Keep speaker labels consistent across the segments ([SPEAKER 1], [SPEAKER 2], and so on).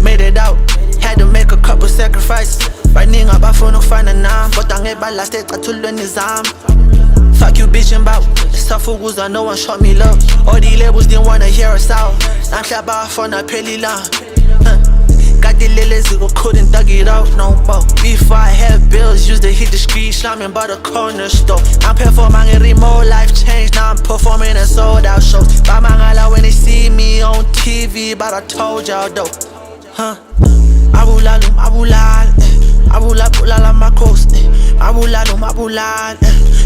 [SPEAKER 1] Made it out, had to make a couple sacrifices. Running up, I phone no find a nine. But I ain't ballast, I to learn his arm. Fuck you bitchin' bout, safukuza, no one shot me love. All the labels didn't wanna hear us out. I'm clap off on a pelly line. Got the lilies who couldn't dug it out no more. Before I had bills, used to hit the street, slamming by the corner store. I'm performing a remote life change, now I'm performing a sold out show. Bamangala when they see me on TV, but I told y'all though. Mabulala, mabulala amakhosi. Mabulala,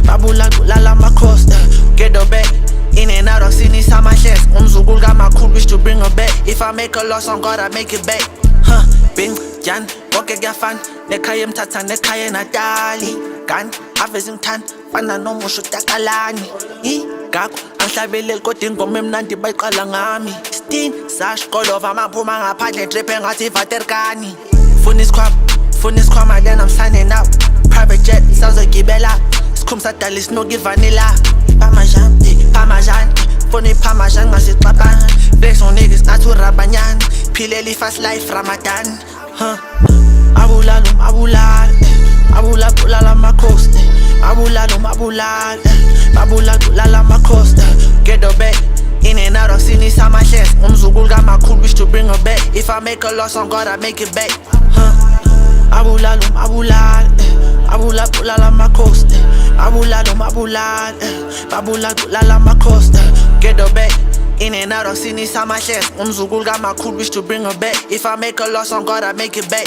[SPEAKER 1] mabulala amakhosi. Get the back. In and out of sini sama shares. Umzukulu kamakhulu wish to bring her back. If I make a loss, I'm gonna make it back. Bing, Jan, Boke Gafan, Nekayem Tata, Nekaya Natali. Gan, Avezing Tan, Fana no Musutakalani. Gaku, Anshabele Kotingo Memnanti by Kalangami. Steen, Sash, Kolova, Mapumanga, Pate, Dripping at Ivaterkani. Funis Kwama, then I'm signing out. Private jet, sounds like Gibella. Skum Satalis, no give vanilla. Parmesan, Funny Parmesan, Masit Papan. Flex on niggas, not to Rabanyan. Pileli fast life, Ramadan. Mabulala amakhosi. Mabulala amakhosi. Get the back. In and out of sini sama shares. Umzukulu kamakhulu wish to bring her back. If I make a loss, I'm gonna make it back. Mabulala amakhosi. Mabulala amakhosi. Get the back. In and out of sini sama shares. Umzukulu kamakhulu wish to bring her back. If I make a loss, I'm gonna make it back.